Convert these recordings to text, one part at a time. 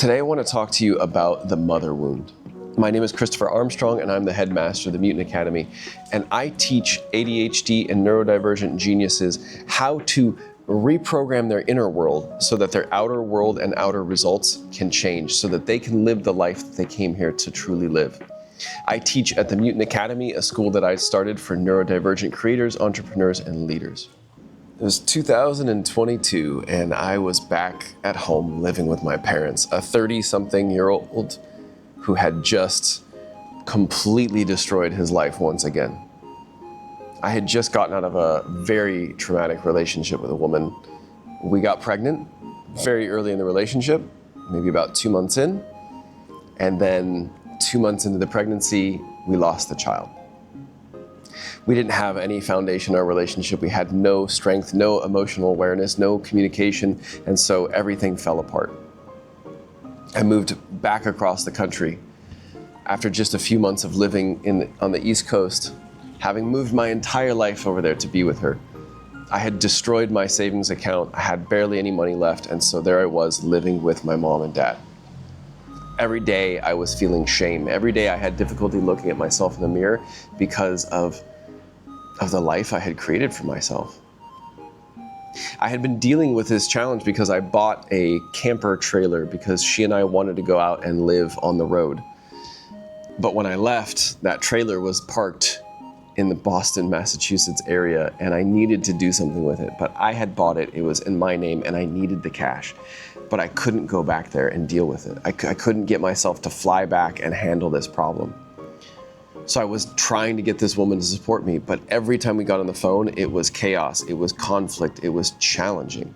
Today I want to talk to you about the mother wound. My name is Christopher Armstrong and I'm the headmaster of the Mutant Academy, and I teach ADHD and neurodivergent geniuses how to reprogram their inner world so that their outer world and outer results can change, so that they can live the life that they came here to truly live. I teach at the Mutant Academy, a school that I started for neurodivergent creators, entrepreneurs, and leaders. It was 2022 and I was back at home living with my parents, a 30-something-year-old who had just completely destroyed his life once again. I had just gotten out of a very traumatic relationship with a woman. We got pregnant very early in the relationship, maybe about 2 months in, and then 2 months into the pregnancy, we lost the child. We didn't have any foundation in our relationship. We had no strength, no emotional awareness, no communication, and so everything fell apart. I moved back across the country after just a few months of living on the East Coast, having moved my entire life over there to be with her. I had destroyed my savings account. I had barely any money left, and so there I was living with my mom and dad. Every day I was feeling shame. Every day I had difficulty looking at myself in the mirror because of the life I had created for myself. I had been dealing with this challenge because I bought a camper trailer because she and I wanted to go out and live on the road. But when I left, that trailer was parked in the Boston, Massachusetts area, and I needed to do something with it. But I had bought it, it was in my name, and I needed the cash. But I couldn't go back there and deal with it. I couldn't get myself to fly back and handle this problem. So I was trying to get this woman to support me, but every time we got on the phone, it was chaos, it was conflict, it was challenging.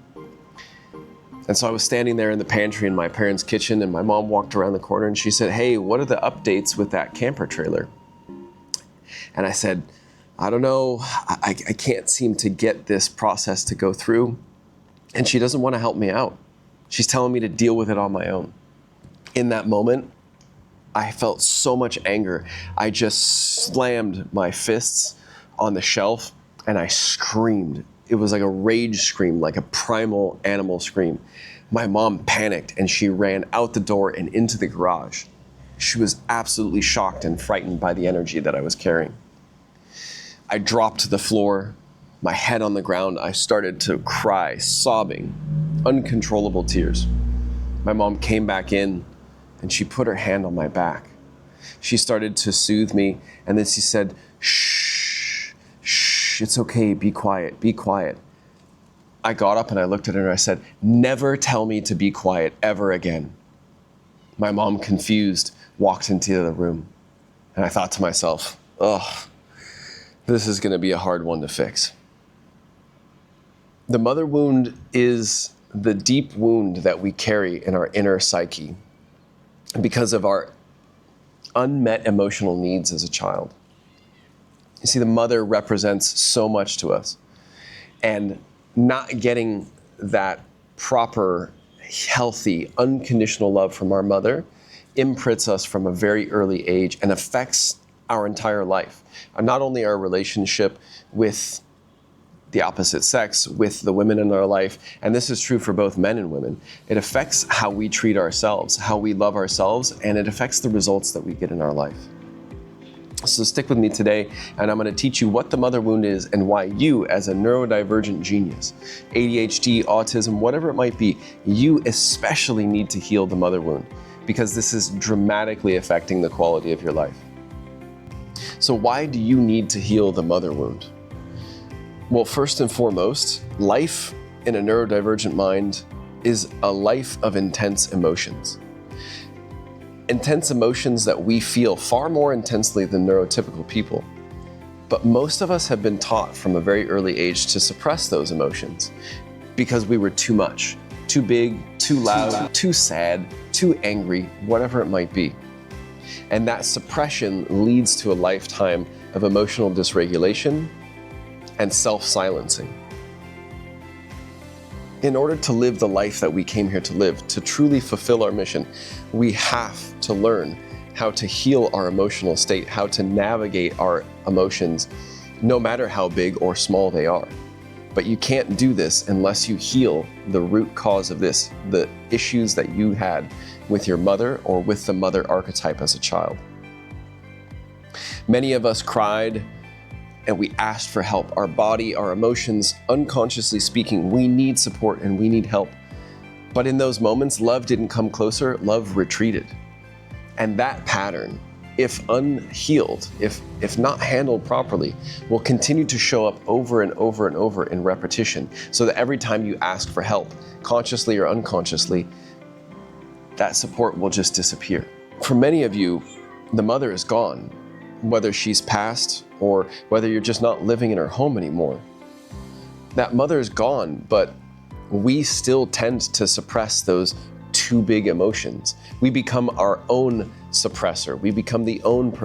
And so I was standing there in the pantry in my parents' kitchen, and my mom walked around the corner and she said, "Hey, what are the updates with that camper trailer?" And I said, "I don't know, I can't seem to get this process to go through, and she doesn't want to help me out. She's telling me to deal with it on my own." In that moment, I felt so much anger. I just slammed my fists on the shelf and I screamed. It was like a rage scream, like a primal animal scream. My mom panicked and she ran out the door and into the garage. She was absolutely shocked and frightened by the energy that I was carrying. I dropped to the floor, my head on the ground. I started to cry, sobbing, uncontrollable tears. My mom came back in and she put her hand on my back. She started to soothe me, and then she said, "Shh, shh, it's okay, be quiet, be quiet." I got up and I looked at her and I said, "Never tell me to be quiet ever again." My mom, confused, walked into the room, and I thought to myself, "Oh, this is gonna be a hard one to fix." The mother wound is the deep wound that we carry in our inner psyche because of our unmet emotional needs as a child. You see, the mother represents so much to us, and not getting that proper, healthy, unconditional love from our mother imprints us from a very early age and affects our entire life. Not only our relationship with the opposite sex, with the women in our life, and this is true for both men and women. It affects how we treat ourselves, how we love ourselves, and it affects the results that we get in our life. So stick with me today, and I'm going to teach you what the mother wound is and why you, as a neurodivergent genius, ADHD, autism, whatever it might be, you especially need to heal the mother wound, because this is dramatically affecting the quality of your life. So why do you need to heal the mother wound? Well, first and foremost, life in a neurodivergent mind is a life of intense emotions. Intense emotions that we feel far more intensely than neurotypical people. But most of us have been taught from a very early age to suppress those emotions because we were too much, too big, too loud, too sad, too angry, whatever it might be. And that suppression leads to a lifetime of emotional dysregulation and self-silencing. In order to live the life that we came here to live, to truly fulfill our mission, we have to learn how to heal our emotional state, how to navigate our emotions, no matter how big or small they are. But you can't do this unless you heal the root cause of this, the issues that you had with your mother or with the mother archetype as a child. Many of us cried and we asked for help. Our body, our emotions, unconsciously speaking, we need support and we need help. But in those moments, love didn't come closer, love retreated. And that pattern, if unhealed, if not handled properly, will continue to show up over and over and over in repetition, so that every time you ask for help, consciously or unconsciously, that support will just disappear. For many of you, the mother is gone, whether she's passed or whether you're just not living in her home anymore. That mother is gone, but we still tend to suppress those too big emotions. We become our own suppressor. We become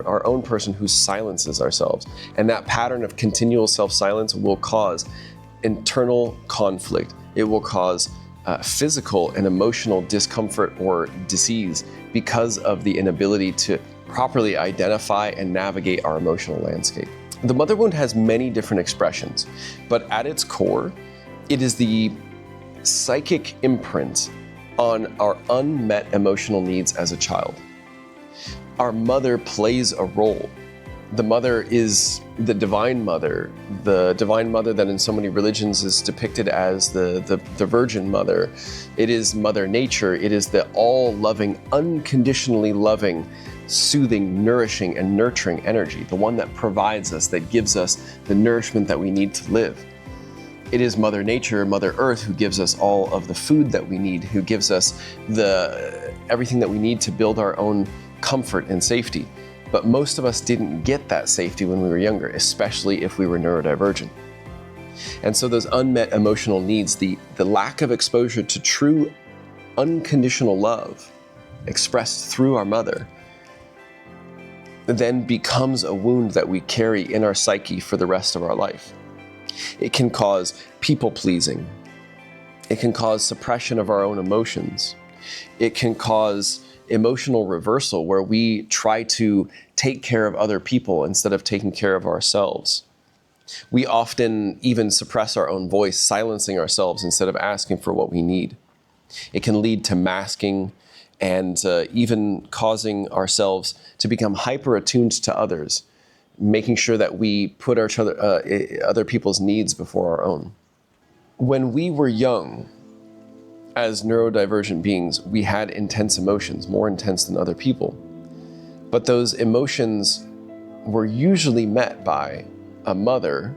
our own person who silences ourselves. And that pattern of continual self-silence will cause internal conflict. It will cause physical and emotional discomfort or disease because of the inability to properly identify and navigate our emotional landscape. The mother wound has many different expressions, but at its core, it is the psychic imprint on our unmet emotional needs as a child. Our mother plays a role. The mother is the divine mother that in so many religions is depicted as the virgin mother. It is Mother Nature. It is the all-loving, unconditionally loving, soothing, nourishing, and nurturing energy, the one that provides us, that gives us the nourishment that we need to live. It is Mother Nature, Mother Earth, who gives us all of the food that we need, who gives us everything that we need to build our own comfort and safety. But most of us didn't get that safety when we were younger, especially if we were neurodivergent. And so those unmet emotional needs, the lack of exposure to true unconditional love expressed through our mother, then becomes a wound that we carry in our psyche for the rest of our life. It can cause people-pleasing. It can cause suppression of our own emotions. It can cause emotional reversal, where we try to take care of other people instead of taking care of ourselves. We often even suppress our own voice, silencing ourselves instead of asking for what we need. It can lead to masking and even causing ourselves to become hyper-attuned to others, making sure that we put other people's needs before our own. When we were young, as neurodivergent beings, we had intense emotions, more intense than other people. But those emotions were usually met by a mother,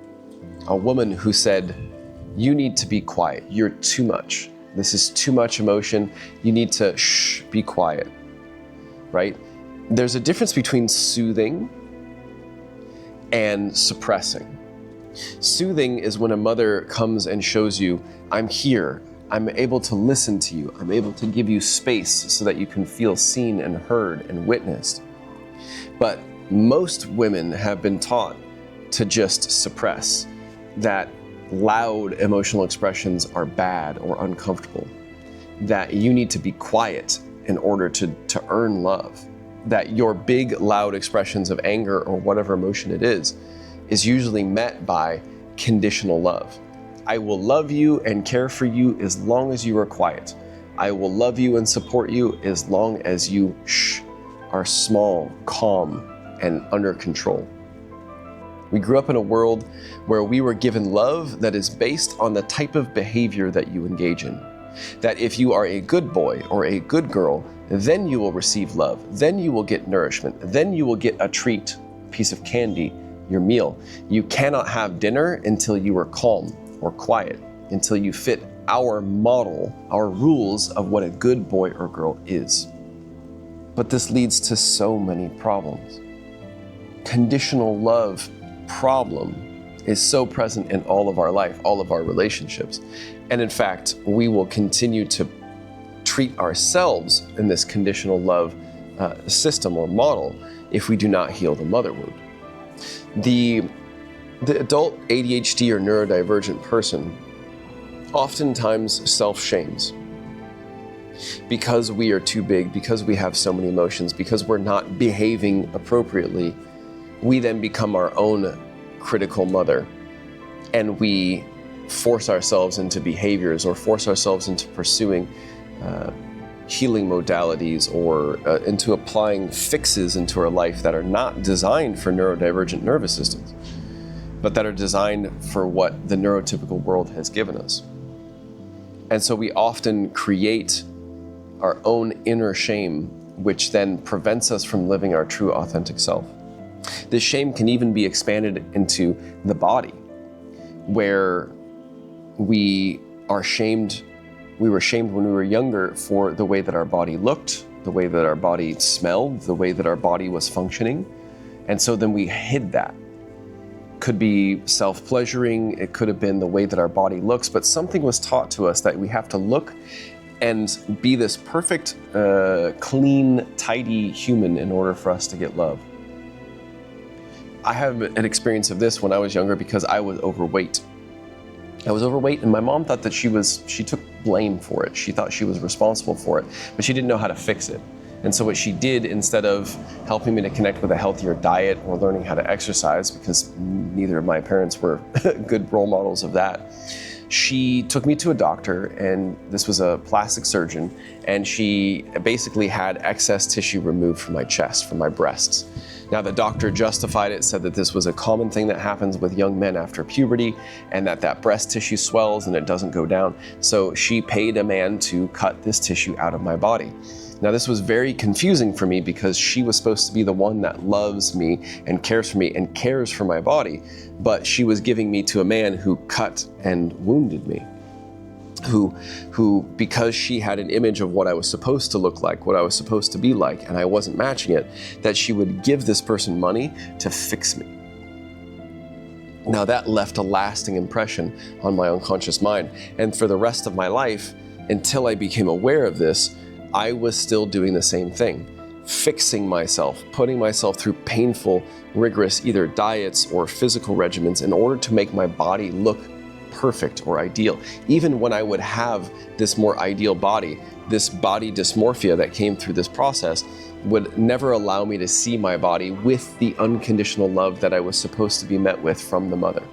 a woman who said, "You need to be quiet. You're too much. This is too much emotion. You need to be quiet," right? There's a difference between soothing and suppressing. Soothing is when a mother comes and shows you, "I'm here. I'm able to listen to you. I'm able to give you space so that you can feel seen and heard and witnessed." But most women have been taught to just suppress, that loud emotional expressions are bad or uncomfortable, that you need to be quiet in order to earn love, that your big, loud expressions of anger or whatever emotion it is usually met by conditional love. I will love you and care for you as long as you are quiet. I will love you and support you as long as you are small, calm, and under control. We grew up in a world where we were given love that is based on the type of behavior that you engage in. That if you are a good boy or a good girl, then you will receive love, then you will get nourishment, then you will get a treat, a piece of candy, your meal. You cannot have dinner until you are calm or quiet, until you fit our model, our rules of what a good boy or girl is. But this leads to so many problems. Conditional love problem is so present in all of our life, all of our relationships. And in fact, we will continue to treat ourselves in this conditional love system or model if we do not heal the mother wound. The adult ADHD or neurodivergent person oftentimes self-shames because we are too big, because we have so many emotions, because we're not behaving appropriately. We then become our own critical mother, and we force ourselves into behaviors or force ourselves into pursuing healing modalities or into applying fixes into our life that are not designed for neurodivergent nervous systems, but that are designed for what the neurotypical world has given us. And so we often create our own inner shame, which then prevents us from living our true authentic self. This shame can even be expanded into the body, where we were shamed when we were younger for the way that our body looked, the way that our body smelled, the way that our body was functioning. And so then we hid that. Could be self-pleasuring, it could have been the way that our body looks, but something was taught to us that we have to look and be this perfect, clean, tidy human in order for us to get love. I have an experience of this when I was younger because I was overweight. I was overweight and my mom thought that she took blame for it. She thought she was responsible for it, but she didn't know how to fix it. And so what she did, instead of helping me to connect with a healthier diet or learning how to exercise, because neither of my parents were good role models of that, she took me to a doctor, and this was a plastic surgeon, and she basically had excess tissue removed from my chest, from my breasts. Now, the doctor justified it, said that this was a common thing that happens with young men after puberty, and that breast tissue swells and it doesn't go down. So she paid a man to cut this tissue out of my body. Now, this was very confusing for me because she was supposed to be the one that loves me and cares for my body, but she was giving me to a man who cut and wounded me. Who, because she had an image of what I was supposed to look like, what I was supposed to be like, and I wasn't matching it, that she would give this person money to fix me. Now that left a lasting impression on my unconscious mind. And for the rest of my life, until I became aware of this, I was still doing the same thing, fixing myself, putting myself through painful, rigorous either diets or physical regimens in order to make my body look perfect or ideal. Even when I would have this more ideal body, this body dysmorphia that came through this process would never allow me to see my body with the unconditional love that I was supposed to be met with from the mother.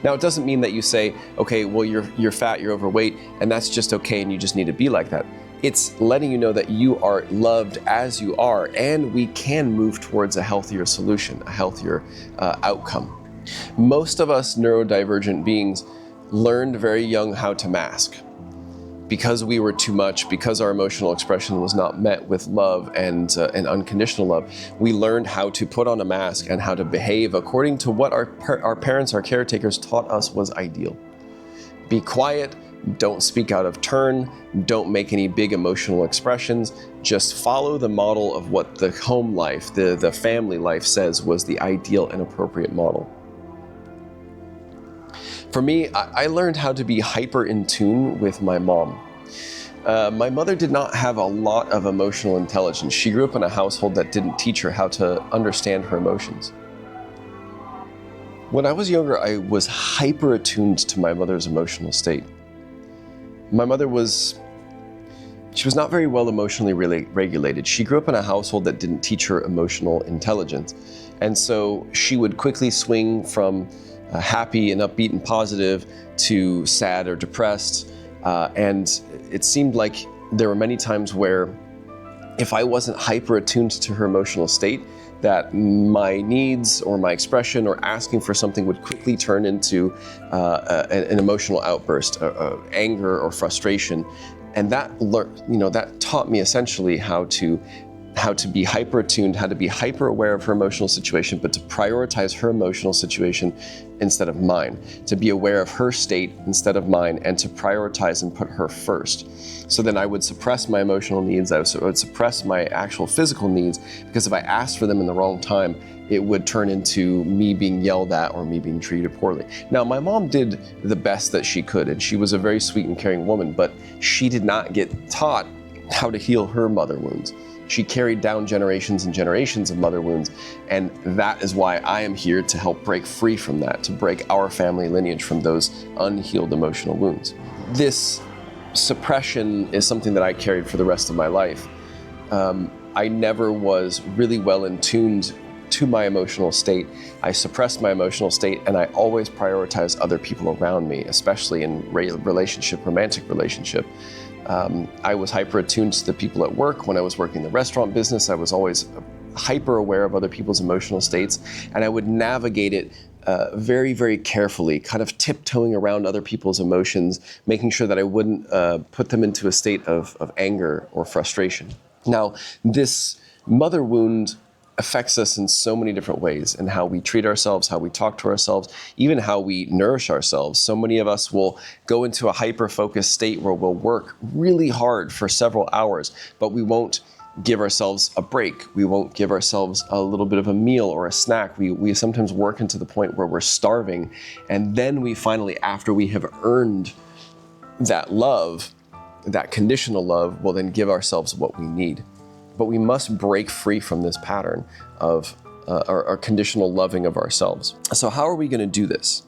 Now, it doesn't mean that you say, okay, well, you're fat, you're overweight, and that's just okay, and you just need to be like that. It's letting you know that you are loved as you are, and we can move towards a healthier solution, a healthier outcome. Most of us neurodivergent beings learned very young how to mask. Because we were too much, because our emotional expression was not met with love and unconditional love, we learned how to put on a mask and how to behave according to what our parents, our caretakers taught us was ideal. Be quiet, don't speak out of turn, don't make any big emotional expressions, just follow the model of what the home life, the family life says was the ideal and appropriate model. For me, I learned how to be hyper in tune with my mom. My mother did not have a lot of emotional intelligence. She grew up in a household that didn't teach her how to understand her emotions. When I was younger, I was hyper attuned to my mother's emotional state. My mother was not very well emotionally regulated. She grew up in a household that didn't teach her emotional intelligence. And so she would quickly swing from happy and upbeat and positive to sad or depressed. And it seemed like there were many times where if I wasn't hyper attuned to her emotional state, that my needs or my expression or asking for something would quickly turn into an emotional outburst, anger or frustration. And that taught me essentially how to be hyper attuned, how to be hyper aware of her emotional situation, but to prioritize her emotional situation instead of mine, to be aware of her state instead of mine, and to prioritize and put her first. So then I would suppress my emotional needs, I would suppress my actual physical needs, because if I asked for them in the wrong time, it would turn into me being yelled at or me being treated poorly. Now, my mom did the best that she could, and she was a very sweet and caring woman, but she did not get taught how to heal her mother wounds. She carried down generations and generations of mother wounds, and that is why I am here to help break free from that, to break our family lineage from those unhealed emotional wounds. This suppression is something that I carried for the rest of my life. I never was really well in tuned to my emotional state, I suppress my emotional state, and I always prioritize other people around me, especially in romantic relationship. I was hyper attuned to the people at work. When I was working in the restaurant business, I was always hyper aware of other people's emotional states, and I would navigate it very, very carefully, kind of tiptoeing around other people's emotions, making sure that I wouldn't put them into a state of anger or frustration. Now, this mother wound affects us in so many different ways, in how we treat ourselves, how we talk to ourselves, even how we nourish ourselves. So many of us will go into a hyper-focused state where we'll work really hard for several hours, but we won't give ourselves a break. We won't give ourselves a little bit of a meal or a snack. We sometimes work into the point where we're starving, and then we finally, after we have earned that love, that conditional love, will then give ourselves what we need. But we must break free from this pattern of our conditional loving of ourselves. So how are we going to do this?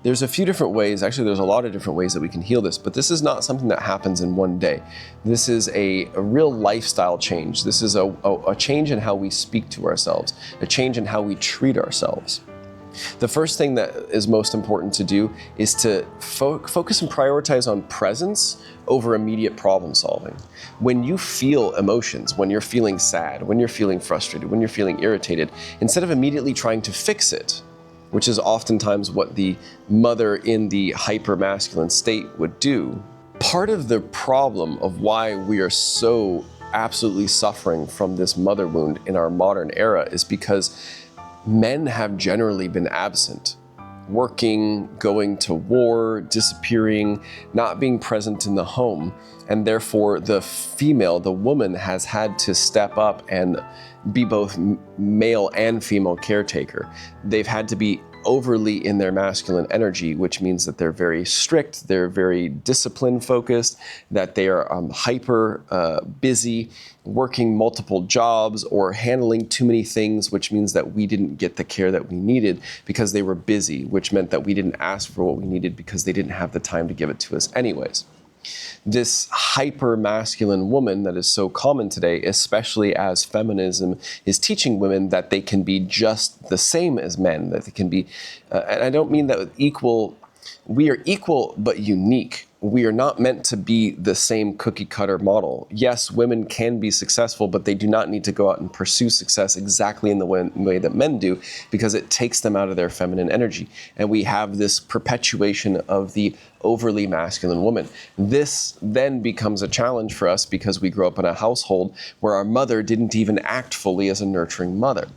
There's a few different ways. Actually, there's a lot of different ways that we can heal this, but this is not something that happens in one day. This is a real lifestyle change. This is a change in how we speak to ourselves, a change in how we treat ourselves. The first thing that is most important to do is to focus and prioritize on presence over immediate problem solving. When you feel emotions, when you're feeling sad, when you're feeling frustrated, when you're feeling irritated, instead of immediately trying to fix it, which is oftentimes what the mother in the hyper-masculine state would do, part of the problem of why we are so absolutely suffering from this mother wound in our modern era is because men have generally been absent, working, going to war, disappearing, not being present in the home. And therefore the female, the woman, has had to step up and be both male and female caretaker. They've had to be overly in their masculine energy, which means that they're very strict, they're very discipline focused, that they are hyper busy, working multiple jobs or handling too many things, which means that we didn't get the care that we needed because they were busy, which meant that we didn't ask for what we needed because they didn't have the time to give it to us anyways. This hyper-masculine woman that is so common today, especially as feminism is teaching women that they can be just the same as men, that they can be, and I don't mean that equal, we are equal but unique. We are not meant to be the same cookie cutter model. Yes, women can be successful, but they do not need to go out and pursue success exactly in the way that men do, because it takes them out of their feminine energy. And we have this perpetuation of the overly masculine woman. This then becomes a challenge for us because we grow up in a household where our mother didn't even act fully as a nurturing mother.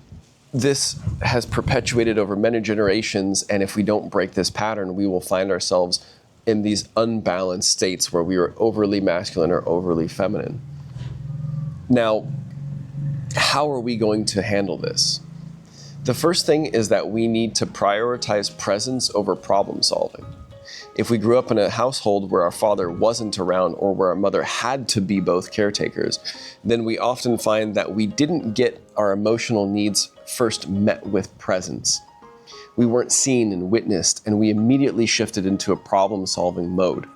This has perpetuated over many generations, and if we don't break this pattern, we will find ourselves in these unbalanced states where we are overly masculine or overly feminine. Now, how are we going to handle this? The first thing is that we need to prioritize presence over problem solving. If we grew up in a household where our father wasn't around or where our mother had to be both caretakers, then we often find that we didn't get our emotional needs first met with presence. We weren't seen and witnessed, and we immediately shifted into a problem-solving mode.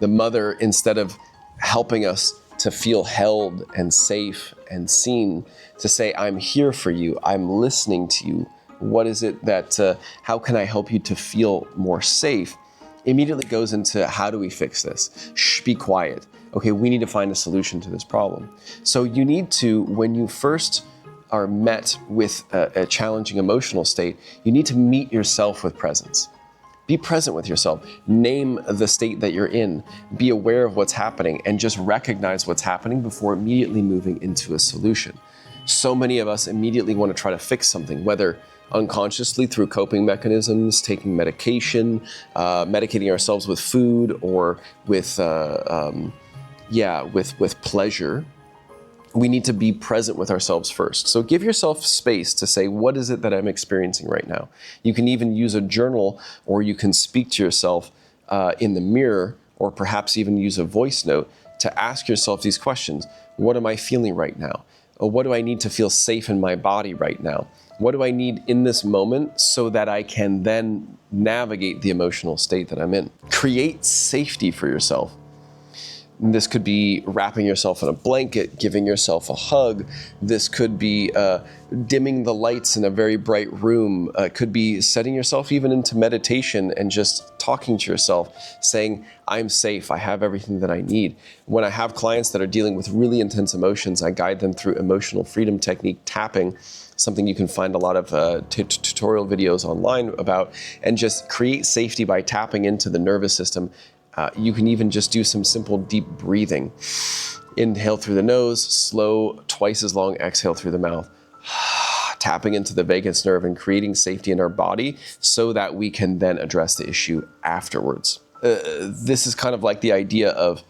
The mother, instead of helping us to feel held and safe and seen, to say, I'm here for you, I'm listening to you, what is it that, how can I help you to feel more safe, immediately goes into, how do we fix this? Shh, be quiet. Okay, we need to find a solution to this problem. So you need to, when you first are met with a challenging emotional state, you need to meet yourself with presence. Be present with yourself. Name the state that you're in. Be aware of what's happening and just recognize what's happening before immediately moving into a solution. So many of us immediately want to try to fix something, whether unconsciously through coping mechanisms, taking medication, medicating ourselves with food, or with pleasure. We need to be present with ourselves first. So give yourself space to say, what is it that I'm experiencing right now? You can even use a journal, or you can speak to yourself in the mirror, or perhaps even use a voice note to ask yourself these questions. What am I feeling right now? Or what do I need to feel safe in my body right now? What do I need in this moment so that I can then navigate the emotional state that I'm in? Create safety for yourself. This could be wrapping yourself in a blanket, giving yourself a hug. This could be dimming the lights in a very bright room. It could be setting yourself even into meditation and just talking to yourself, saying, I'm safe, I have everything that I need. When I have clients that are dealing with really intense emotions, I guide them through emotional freedom technique tapping, something you can find a lot of tutorial videos online about, and just create safety by tapping into the nervous system. You can even just do some simple deep breathing. Inhale through the nose, slow, twice as long exhale through the mouth. Tapping into the vagus nerve and creating safety in our body so that we can then address the issue afterwards. This is kind of like the idea of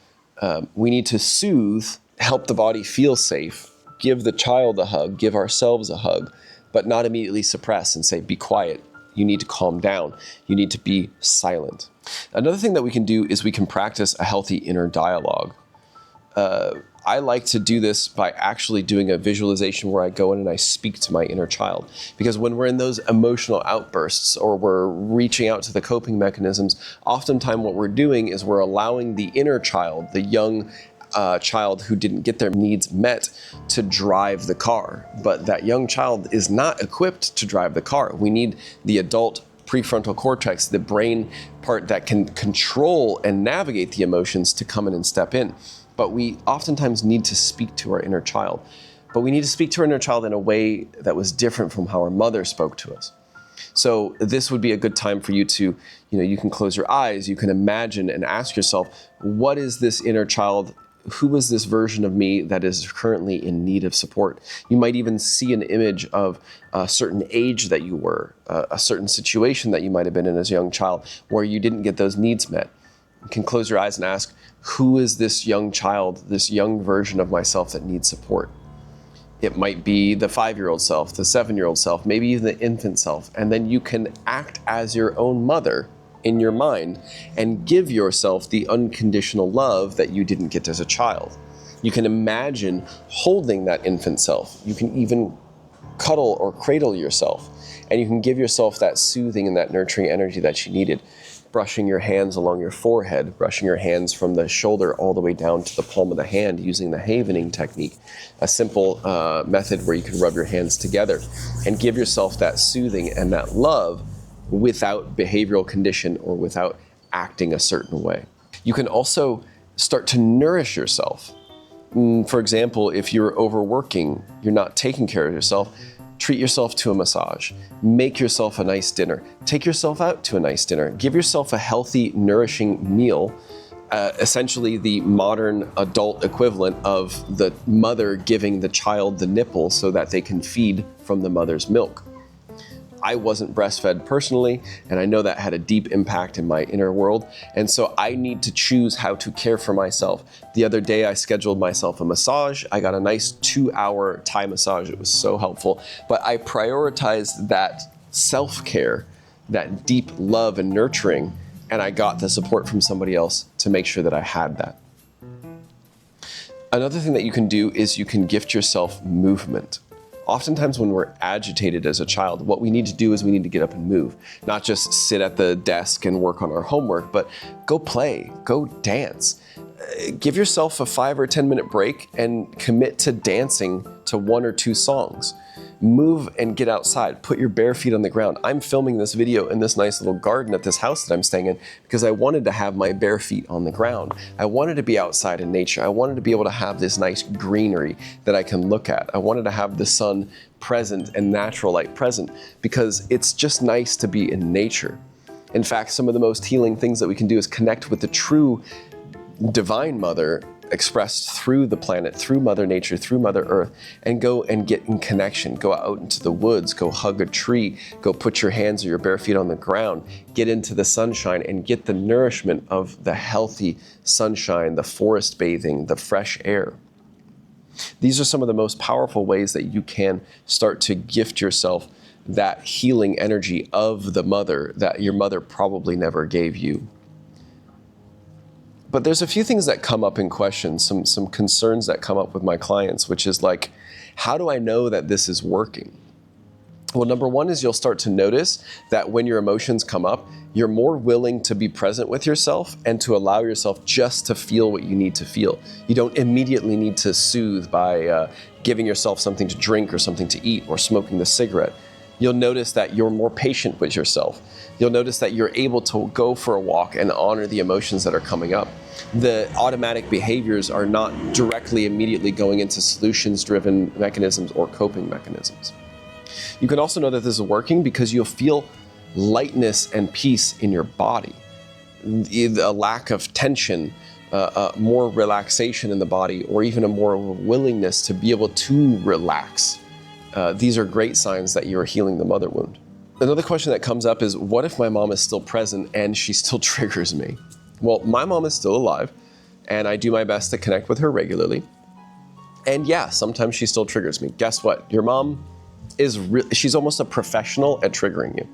we need to soothe, help the body feel safe, give the child a hug, give ourselves a hug, but not immediately suppress and say, be quiet. You need to calm down. You need to be silent. Another thing that we can do is we can practice a healthy inner dialogue. I like to do this by actually doing a visualization where I go in and I speak to my inner child. Because when we're in those emotional outbursts or we're reaching out to the coping mechanisms, oftentimes what we're doing is we're allowing the inner child, the young child who didn't get their needs met, to drive the car. But that young child is not equipped to drive the car. We need the adult prefrontal cortex, the brain part that can control and navigate the emotions, to come in and step in. But we oftentimes need to speak to our inner child. But we need to speak to our inner child in a way that was different from how our mother spoke to us. So this would be a good time for you to, you can close your eyes, you can imagine and ask yourself, what is this inner child? Who is this version of me that is currently in need of support? You might even see an image of a certain age that you were, a certain situation that you might have been in as a young child where you didn't get those needs met. You can close your eyes and ask, who is this young child, this young version of myself that needs support? It might be the 5-year-old self, the 7-year-old self, maybe even the infant self. And then you can act as your own mother in your mind and give yourself the unconditional love that you didn't get as a child. You can imagine holding that infant self. You can even cuddle or cradle yourself, and you can give yourself that soothing and that nurturing energy that you needed. Brushing your hands along your forehead, brushing your hands from the shoulder all the way down to the palm of the hand using the havening technique, a simple method where you can rub your hands together and give yourself that soothing and that love without behavioral condition or without acting a certain way. You can also start to nourish yourself. For example, if you're overworking, you're not taking care of yourself, treat yourself to a massage, make yourself a nice dinner, take yourself out to a nice dinner, give yourself a healthy, nourishing meal, essentially the modern adult equivalent of the mother giving the child the nipple so that they can feed from the mother's milk. I wasn't breastfed personally, and I know that had a deep impact in my inner world, and so I need to choose how to care for myself. The other day I scheduled myself a massage. I got a nice 2-hour Thai massage. It was so helpful, but I prioritized that self-care, that deep love and nurturing, and I got the support from somebody else to make sure that I had that. Another thing that you can do is you can gift yourself movement. Oftentimes when we're agitated as a child, what we need to do is we need to get up and move. Not just sit at the desk and work on our homework, but go play, go dance. Give yourself a 5 or 10 minute break and commit to dancing to 1 or 2 songs. Move and get outside, put your bare feet on the ground. I'm filming this video in this nice little garden at this house that I'm staying in because I wanted to have my bare feet on the ground. I wanted to be outside in nature. I wanted to be able to have this nice greenery that I can look at. I wanted to have the sun present and natural light present because it's just nice to be in nature. In fact, some of the most healing things that we can do is connect with the true divine mother expressed through the planet, through Mother Nature, through Mother Earth, and go and get in connection. Go out into the woods, go hug a tree, go put your hands or your bare feet on the ground, get into the sunshine and get the nourishment of the healthy sunshine, the forest bathing, the fresh air. These are some of the most powerful ways that you can start to gift yourself that healing energy of the mother that your mother probably never gave you. But there's a few things that come up in questions, some concerns that come up with my clients, which is like, how do I know that this is working? Well, number one is you'll start to notice that when your emotions come up, you're more willing to be present with yourself and to allow yourself just to feel what you need to feel. You don't immediately need to soothe by giving yourself something to drink or something to eat or smoking the cigarette. You'll notice that you're more patient with yourself. You'll notice that you're able to go for a walk and honor the emotions that are coming up. The automatic behaviors are not directly immediately going into solutions-driven mechanisms or coping mechanisms. You can also know that this is working because you'll feel lightness and peace in your body. A lack of tension, more relaxation in the body, or even a more willingness to be able to relax. These are great signs that you're healing the mother wound. Another question that comes up is, what if my mom is still present and she still triggers me? Well, my mom is still alive, and I do my best to connect with her regularly. And yeah, sometimes she still triggers me. Guess what? Your mom she's almost a professional at triggering you,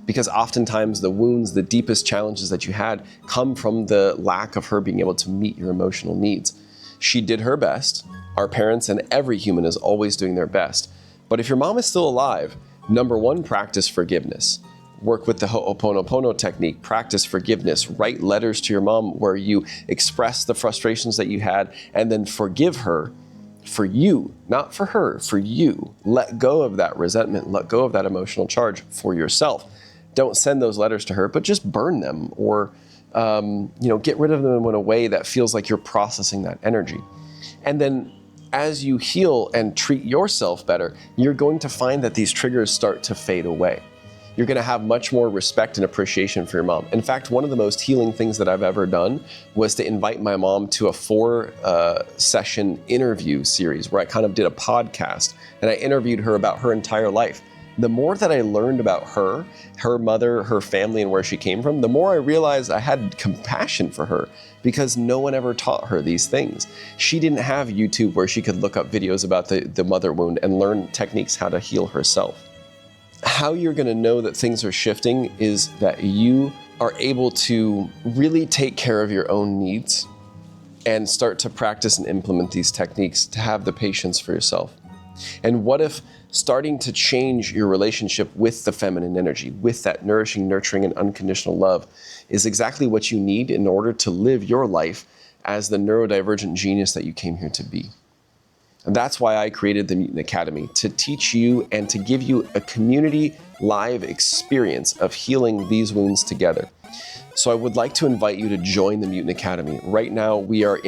because oftentimes the wounds, the deepest challenges that you had come from the lack of her being able to meet your emotional needs. She did her best. Our parents and every human is always doing their best. But if your mom is still alive, number one, practice forgiveness. Work with the Ho'oponopono technique, practice forgiveness, write letters to your mom where you express the frustrations that you had and then forgive her for you, not for her, for you. Let go of that resentment, let go of that emotional charge for yourself. Don't send those letters to her, but just burn them or get rid of them in a way that feels like you're processing that energy. And then as you heal and treat yourself better, you're going to find that these triggers start to fade away. You're going to have much more respect and appreciation for your mom. In fact, one of the most healing things that I've ever done was to invite my mom to a 4-session interview series where I kind of did a podcast and I interviewed her about her entire life. The more that I learned about her mother, her family, and where she came from, the more I realized I had compassion for her because no one ever taught her these things. She didn't have YouTube where she could look up videos about the mother wound and learn techniques how to heal herself. How you're going to know that things are shifting is that you are able to really take care of your own needs and start to practice and implement these techniques to have the patience for yourself. And what if starting to change your relationship with the feminine energy, with that nourishing, nurturing, and unconditional love is exactly what you need in order to live your life as the neurodivergent genius that you came here to be. And that's why I created the Mutant Academy, to teach you and to give you a community live experience of healing these wounds together. So I would like to invite you to join the Mutant Academy. Right now, we are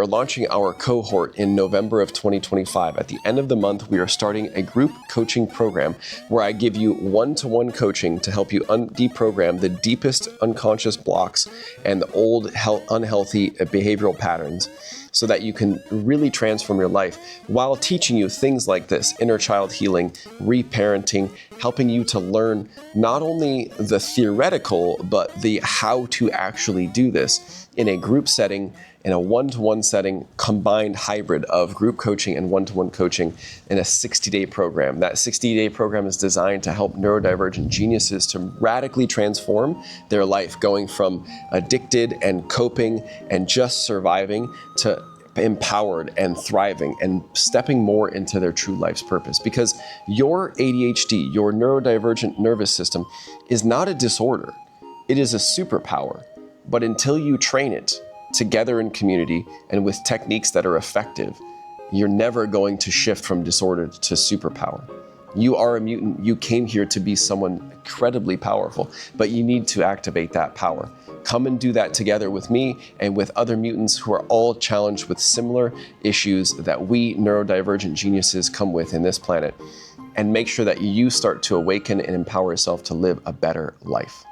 launching our cohort in November of 2025. At the end of the month, we are starting a group coaching program where I give you one-to-one coaching to help you deprogram the deepest unconscious blocks and the old unhealthy behavioral patterns so that you can really transform your life while teaching you things like this: inner child healing, reparenting, helping you to learn not only the theoretical, but the how to actually do this in a group setting, in a one-to-one setting, combined hybrid of group coaching and one-to-one coaching in a 60-day program. That 60-day program is designed to help neurodivergent geniuses to radically transform their life, going from addicted and coping and just surviving to empowered and thriving and stepping more into their true life's purpose. Because your ADHD, your neurodivergent nervous system, is not a disorder. It is a superpower. But until you train it together in community and with techniques that are effective, you're never going to shift from disorder to superpower. You are a mutant. You came here to be someone incredibly powerful, but you need to activate that power. Come and do that together with me and with other mutants who are all challenged with similar issues that we neurodivergent geniuses come with in this planet, and make sure that you start to awaken and empower yourself to live a better life.